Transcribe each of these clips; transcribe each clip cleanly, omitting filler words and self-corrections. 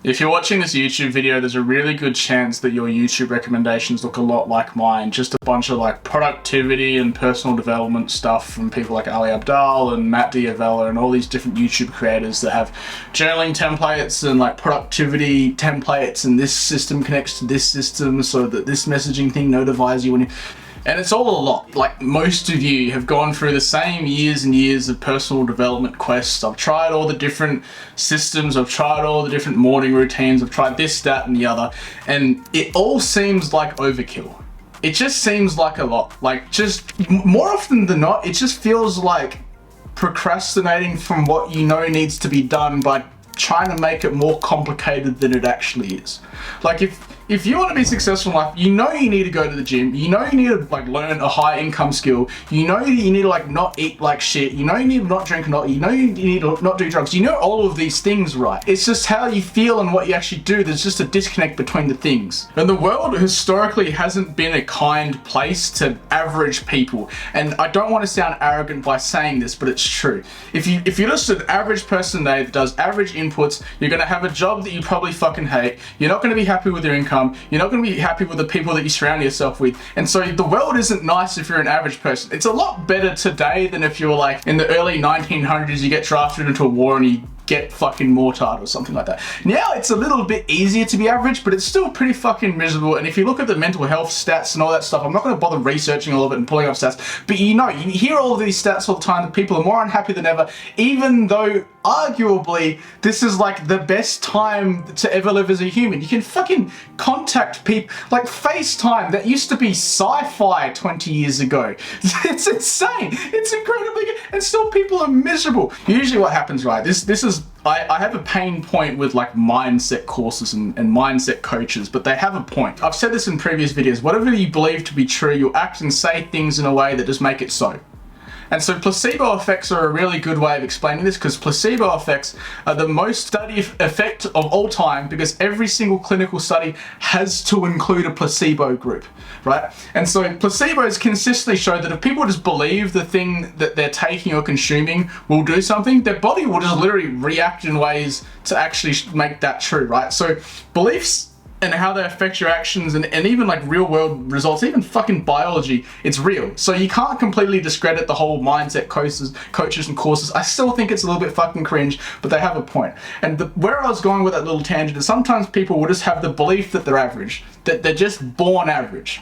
If you're watching this YouTube video, there's a really good chance that your YouTube recommendations look a lot like mine. Just a bunch of like productivity and personal development stuff from people like Ali Abdaal and Matt D'Avella and all these different YouTube creators that have journaling templates and like productivity templates, and this system connects to this system so that this messaging thing notifies you when you... And it's all a lot. Like, most of you have gone through the same years and years of personal development quests. I've tried all the different systems, I've tried all the different morning routines, I've tried this, that, and the other, and it all seems like overkill. It just seems like a lot. Like, just more often than not, it just feels like procrastinating from what you know needs to be done by trying to make it more complicated than it actually is. Like, if you want to be successful in life, you know you need to go to the gym, you know you need to like learn a high income skill, you know you need to like not eat like shit, you know you need to not drink, you know you need to not do drugs, you know all of these things, right? It's just how you feel and what you actually do. There's just a disconnect between the things. And the world historically hasn't been a kind place to average people. And I don't want to sound arrogant by saying this, but it's true. If you're just an average person today that does average inputs, you're going to have a job that you probably fucking hate, you're not going to be happy with your income, you're not going to be happy with the people that you surround yourself with. And so the world isn't nice if you're an average person. It's a lot better today than if you were like in the early 1900s, you get drafted into a war and you get fucking mortared or something like that. Now it's a little bit easier to be average, but it's still pretty fucking miserable. And if you look at the mental health stats and all that stuff, I'm not going to bother researching all of it and pulling up stats, but you know, you hear all of these stats all the time that people are more unhappy than ever, even though arguably this is like the best time to ever live as a human. You can fucking contact people, like FaceTime, that used to be sci-fi 20 years ago. It's insane. It's incredibly good, and still people are miserable. Usually what happens, right, this is I have a pain point with like mindset courses and mindset coaches, but they have a point. I've said this in previous videos. Whatever you believe to be true, you act and say things in a way that just make it so. And so placebo effects are a really good way of explaining this, because placebo effects are the most studied effect of all time, because every single clinical study has to include a placebo group, right? And so placebos consistently show that if people just believe the thing that they're taking or consuming will do something, their body will just literally react in ways to actually make that true, right? So beliefs and how they affect your actions and even like real world results, even fucking biology, it's real. So you can't completely discredit the whole mindset coaches and courses. I still think it's a little bit fucking cringe, but they have a point. And where I was going with that little tangent is sometimes people will just have the belief that they're average, that they're just born average.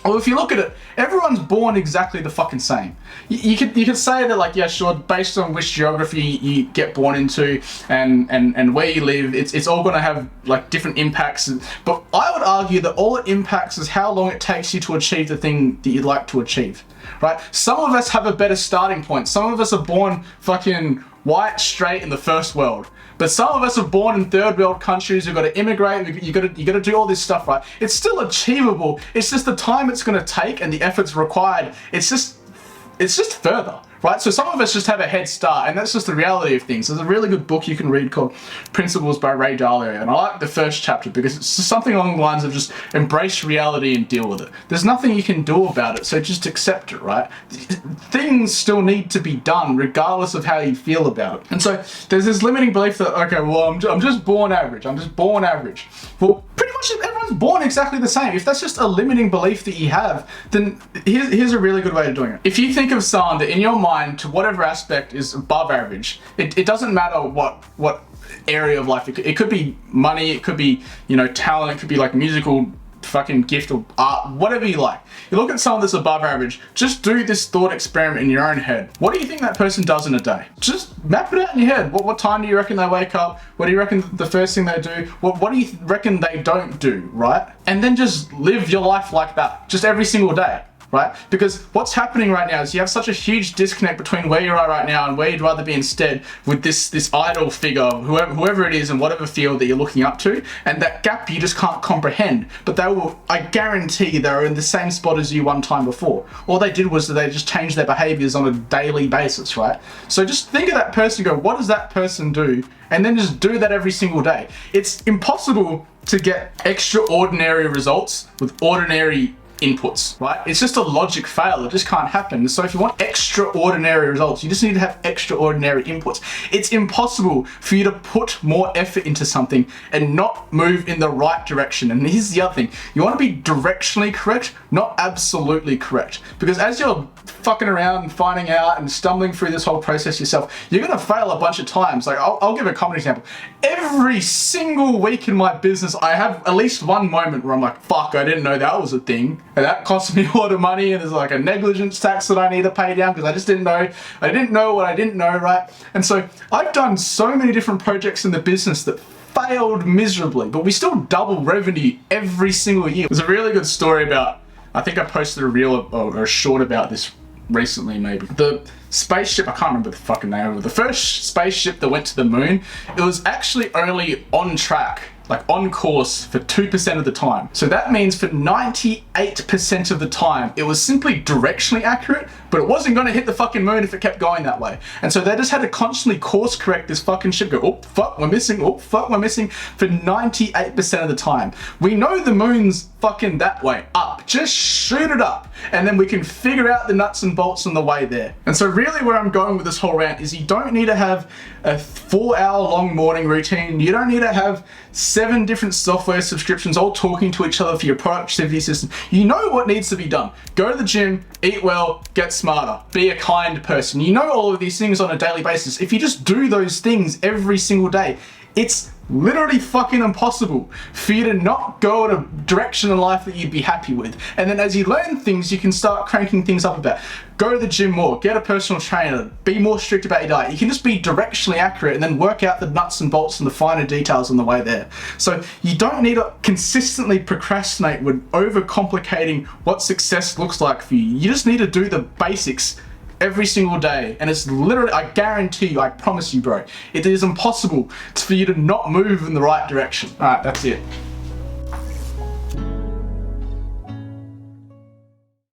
Well, if you look at it, everyone's born exactly the fucking same. You could say that, like, yeah, sure, based on which geography you get born into and where you live, it's all gonna have like different impacts. But I would argue that all it impacts is how long it takes you to achieve the thing that you'd like to achieve, right? Some of us have a better starting point. Some of us are born fucking white, straight in the first world. But some of us are born in third world countries. You've got to immigrate. You got to do all this stuff, right? It's still achievable. It's just the time it's going to take and the efforts required. It's just further, right? So some of us just have a head start, and that's just the reality of things. There's a really good book you can read called Principles by Ray Dalio, and I like the first chapter because it's something along the lines of just embrace reality and deal with it. There's nothing you can do about it, so just accept it, right? Things still need to be done regardless of how you feel about it. And so there's this limiting belief that, okay, well, I'm just born average. I'm just born average. Well, pretty much everyone's born exactly the same. If that's just a limiting belief that you have, then here's a really good way of doing it. If you think of someone that in your mind, to whatever aspect, is above average, it doesn't matter what area of life. It could be money, it could be, you know, talent, it could be like musical fucking gift or art, whatever you like. You look at someone that's above average, just do this thought experiment in your own head. What do you think that person does in a day? Just map it out in your head. What time do you reckon they wake up? What do you reckon the first thing they do? What do you reckon they don't do, right? And then just live your life like that, just every single day. Right? Because what's happening right now is you have such a huge disconnect between where you are right now and where you'd rather be instead, with this idol figure, whoever it is in whatever field that you're looking up to, and that gap you just can't comprehend. But they will, I guarantee, they're in the same spot as you one time before. All they did was that they just changed their behaviors on a daily basis, right? So just think of that person and go, what does that person do? And then just do that every single day. It's impossible to get extraordinary results with ordinary inputs, right? It's just a logic fail. It just can't happen. So if you want extraordinary results, you just need to have extraordinary inputs. It's impossible for you to put more effort into something and not move in the right direction. And here's the other thing. You want to be directionally correct, not absolutely correct. Because as you're fucking around and finding out and stumbling through this whole process yourself, you're going to fail a bunch of times. Like I'll give a common example. Every single week in my business, I have at least one moment where I'm like, fuck, I didn't know that was a thing. And that cost me a lot of money, and there's like a negligence tax that I need to pay down because I just didn't know. I didn't know what I didn't know, right? And so I've done so many different projects in the business that failed miserably, but we still double revenue every single year. There's a really good story about, I think I posted a reel or a short about this recently maybe. The spaceship, I can't remember the fucking name of it, the first spaceship that went to the moon, it was actually only on track, like on course for 2% of the time. So that means for 98% of the time, it was simply directionally accurate, but it wasn't gonna hit the fucking moon if it kept going that way. And so they just had to constantly course correct this fucking ship, go, oh fuck, we're missing, oh fuck, we're missing, for 98% of the time. We know the moon's fucking that way, up, just shoot it up, and then we can figure out the nuts and bolts on the way there. And so really where I'm going with this whole rant is you don't need to have a 4-hour long morning routine. You don't need to have 7 different software subscriptions all talking to each other for your productivity system. You know what needs to be done. Go to the gym, eat well, get smarter, be a kind person. You know all of these things on a daily basis. If you just do those things every single day, it's literally fucking impossible for you to not go in a direction in life that you'd be happy with. And then as you learn things, you can start cranking things up a bit. Go to the gym more, get a personal trainer, be more strict about your diet. You can just be directionally accurate and then work out the nuts and bolts and the finer details on the way there. So you don't need to consistently procrastinate with overcomplicating what success looks like for you. You just need to do the basics every single day, and it's literally, I guarantee you, I promise you, bro, it is impossible for you to not move in the right direction. All right, that's it.